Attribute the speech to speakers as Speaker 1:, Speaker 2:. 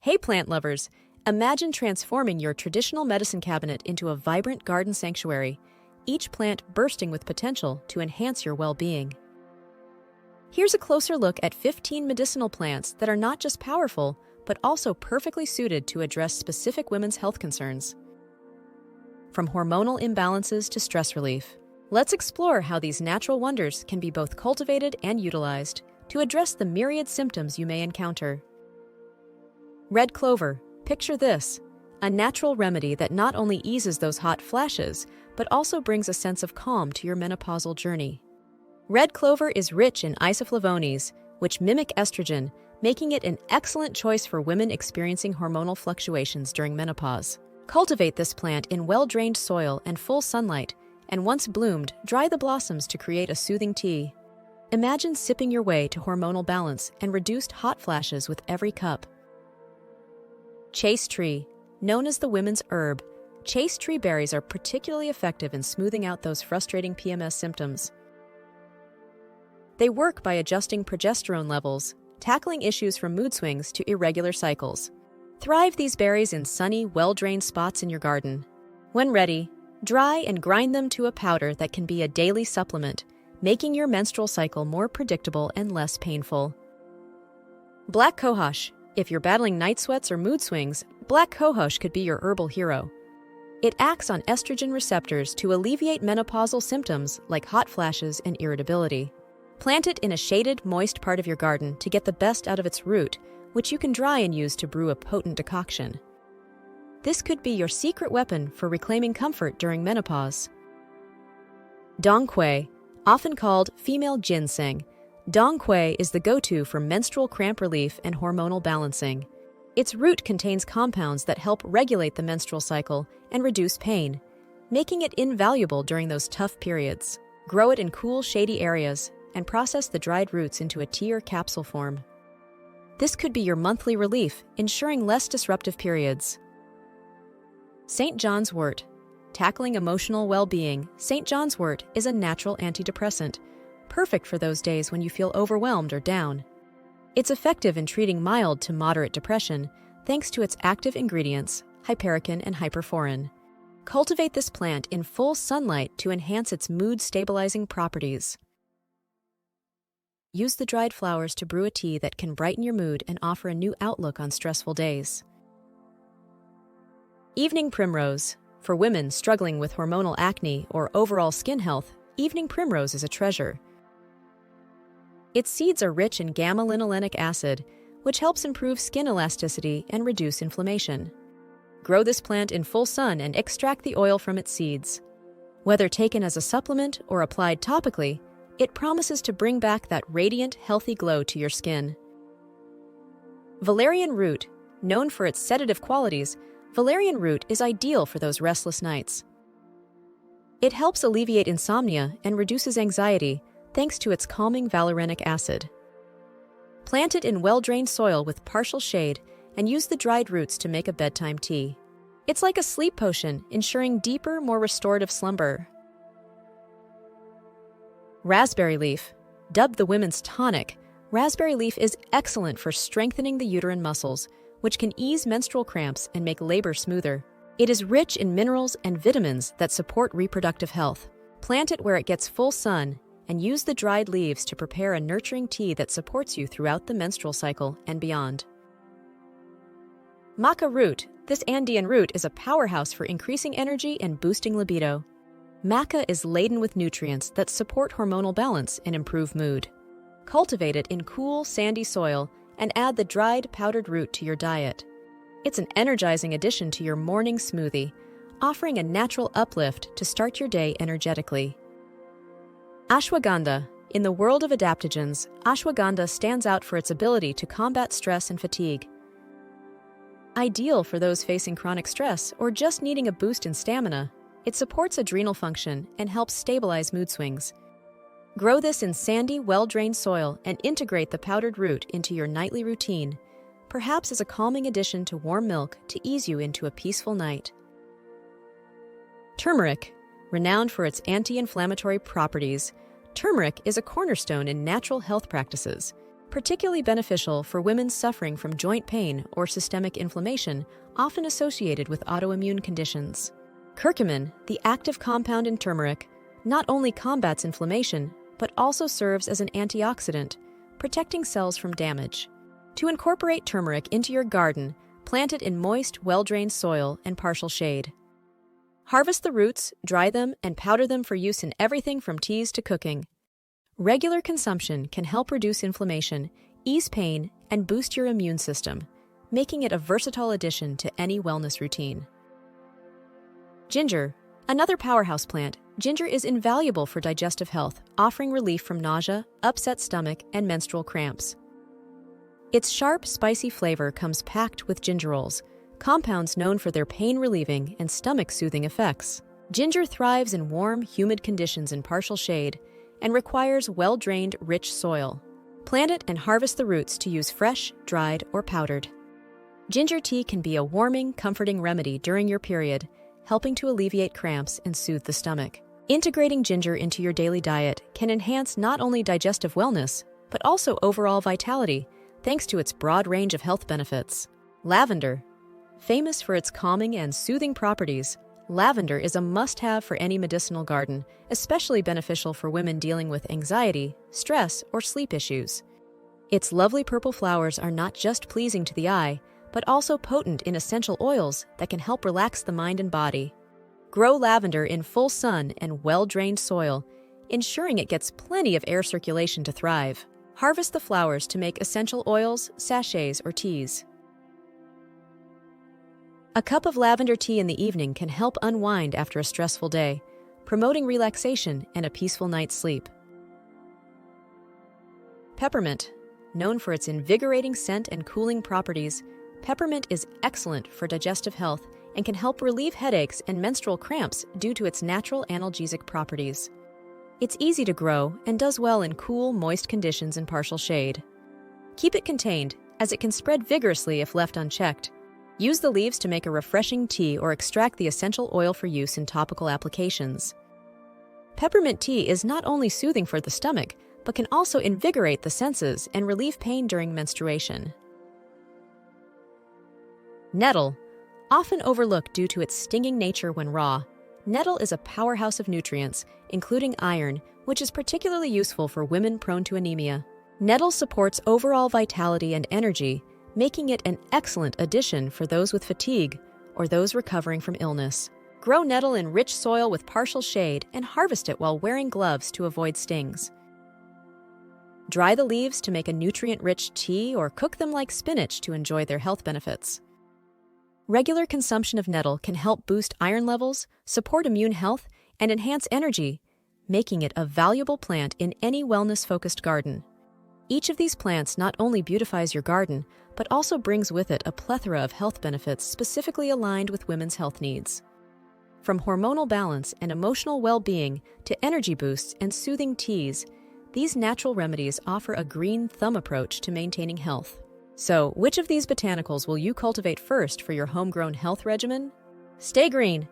Speaker 1: Hey plant lovers, imagine transforming your traditional medicine cabinet into a vibrant garden sanctuary, each plant bursting with potential to enhance your well-being. Here's a closer look at 15 medicinal plants that are not just powerful, but also perfectly suited to address specific women's health concerns. From hormonal imbalances to stress relief, let's explore how these natural wonders can be both cultivated and utilized to address the myriad symptoms you may encounter. Red clover, picture this, a natural remedy that not only eases those hot flashes, but also brings a sense of calm to your menopausal journey. Red clover is rich in isoflavones, which mimic estrogen, making it an excellent choice for women experiencing hormonal fluctuations during menopause. Cultivate this plant in well-drained soil and full sunlight, and once bloomed, dry the blossoms to create a soothing tea. Imagine sipping your way to hormonal balance and reduced hot flashes with every cup. Chaste Tree, known as the women's herb, Chaste Tree berries are particularly effective in smoothing out those frustrating PMS symptoms. They work by adjusting progesterone levels, tackling issues from mood swings to irregular cycles. Thrive these berries in sunny, well-drained spots in your garden. When ready, dry and grind them to a powder that can be a daily supplement, making your menstrual cycle more predictable and less painful. Black Cohosh. If you're battling night sweats or mood swings, Black Cohosh could be your herbal hero. It acts on estrogen receptors to alleviate menopausal symptoms like hot flashes and irritability. Plant it in a shaded, moist part of your garden to get the best out of its root, which you can dry and use to brew a potent decoction. This could be your secret weapon for reclaiming comfort during menopause. Quai, often called female ginseng, Quai is the go-to for menstrual cramp relief and hormonal balancing. Its root contains compounds that help regulate the menstrual cycle and reduce pain, making it invaluable during those tough periods. Grow it in cool, shady areas and process the dried roots into a tea or capsule form. This could be your monthly relief, ensuring less disruptive periods. St. John's Wort. Tackling emotional well-being, St. John's Wort is a natural antidepressant, perfect for those days when you feel overwhelmed or down. It's effective in treating mild to moderate depression thanks to its active ingredients, hypericin and hyperforin. Cultivate this plant in full sunlight to enhance its mood-stabilizing properties. Use the dried flowers to brew a tea that can brighten your mood and offer a new outlook on stressful days. Evening Primrose. For women struggling with hormonal acne or overall skin health, Evening Primrose is a treasure. Its seeds are rich in gamma-linolenic acid, which helps improve skin elasticity and reduce inflammation. Grow this plant in full sun and extract the oil from its seeds. Whether taken as a supplement or applied topically, it promises to bring back that radiant, healthy glow to your skin. Valerian Root. Known for its sedative qualities, Valerian Root is ideal for those restless nights. It helps alleviate insomnia and reduces anxiety thanks to its calming valerianic acid. Plant it in well-drained soil with partial shade and use the dried roots to make a bedtime tea. It's like a sleep potion, ensuring deeper, more restorative slumber. Raspberry leaf. Dubbed the women's tonic, raspberry leaf is excellent for strengthening the uterine muscles, which can ease menstrual cramps and make labor smoother. It is rich in minerals and vitamins that support reproductive health. Plant it where it gets full sun and use the dried leaves to prepare a nurturing tea that supports you throughout the menstrual cycle and beyond. Maca Root. This Andean root is a powerhouse for increasing energy and boosting libido. Maca is laden with nutrients that support hormonal balance and improve mood. Cultivate it in cool, sandy soil and add the dried, powdered root to your diet. It's an energizing addition to your morning smoothie, offering a natural uplift to start your day energetically. Ashwagandha. In the world of adaptogens, ashwagandha stands out for its ability to combat stress and fatigue. Ideal for those facing chronic stress or just needing a boost in stamina, it supports adrenal function and helps stabilize mood swings. Grow this in sandy, well-drained soil and integrate the powdered root into your nightly routine, perhaps as a calming addition to warm milk to ease you into a peaceful night. Turmeric. Renowned for its anti-inflammatory properties, turmeric is a cornerstone in natural health practices, particularly beneficial for women suffering from joint pain or systemic inflammation, often associated with autoimmune conditions. Curcumin, the active compound in turmeric, not only combats inflammation, but also serves as an antioxidant, protecting cells from damage. To incorporate turmeric into your garden, plant it in moist, well-drained soil and partial shade. Harvest the roots, dry them, and powder them for use in everything from teas to cooking. Regular consumption can help reduce inflammation, ease pain, and boost your immune system, making it a versatile addition to any wellness routine. Ginger, another powerhouse plant, ginger is invaluable for digestive health, offering relief from nausea, upset stomach, and menstrual cramps. Its sharp, spicy flavor comes packed with gingerols, compounds known for their pain-relieving and stomach-soothing effects. Ginger thrives in warm, humid conditions in partial shade and requires well-drained, rich soil. Plant it and harvest the roots to use fresh, dried, or powdered. Ginger tea can be a warming, comforting remedy during your period, helping to alleviate cramps and soothe the stomach. Integrating ginger into your daily diet can enhance not only digestive wellness, but also overall vitality, thanks to its broad range of health benefits. Lavender. Famous for its calming and soothing properties, lavender is a must-have for any medicinal garden, especially beneficial for women dealing with anxiety, stress, or sleep issues. Its lovely purple flowers are not just pleasing to the eye, but also potent in essential oils that can help relax the mind and body. Grow lavender in full sun and well-drained soil, ensuring it gets plenty of air circulation to thrive. Harvest the flowers to make essential oils, sachets, or teas. A cup of lavender tea in the evening can help unwind after a stressful day, promoting relaxation and a peaceful night's sleep. Peppermint. Known for its invigorating scent and cooling properties, peppermint is excellent for digestive health and can help relieve headaches and menstrual cramps due to its natural analgesic properties. It's easy to grow and does well in cool, moist conditions in partial shade. Keep it contained, as it can spread vigorously if left unchecked. Use the leaves to make a refreshing tea or extract the essential oil for use in topical applications. Peppermint tea is not only soothing for the stomach, but can also invigorate the senses and relieve pain during menstruation. Nettle. Often overlooked due to its stinging nature when raw, nettle is a powerhouse of nutrients, including iron, which is particularly useful for women prone to anemia. Nettle supports overall vitality and energy, making it an excellent addition for those with fatigue or those recovering from illness. Grow nettle in rich soil with partial shade and harvest it while wearing gloves to avoid stings. Dry the leaves to make a nutrient-rich tea or cook them like spinach to enjoy their health benefits. Regular consumption of nettle can help boost iron levels, support immune health, and enhance energy, making it a valuable plant in any wellness-focused garden. Each of these plants not only beautifies your garden, but also brings with it a plethora of health benefits specifically aligned with women's health needs. From hormonal balance and emotional well-being to energy boosts and soothing teas, these natural remedies offer a green thumb approach to maintaining health. So, which of these botanicals will you cultivate first for your homegrown health regimen? Stay green!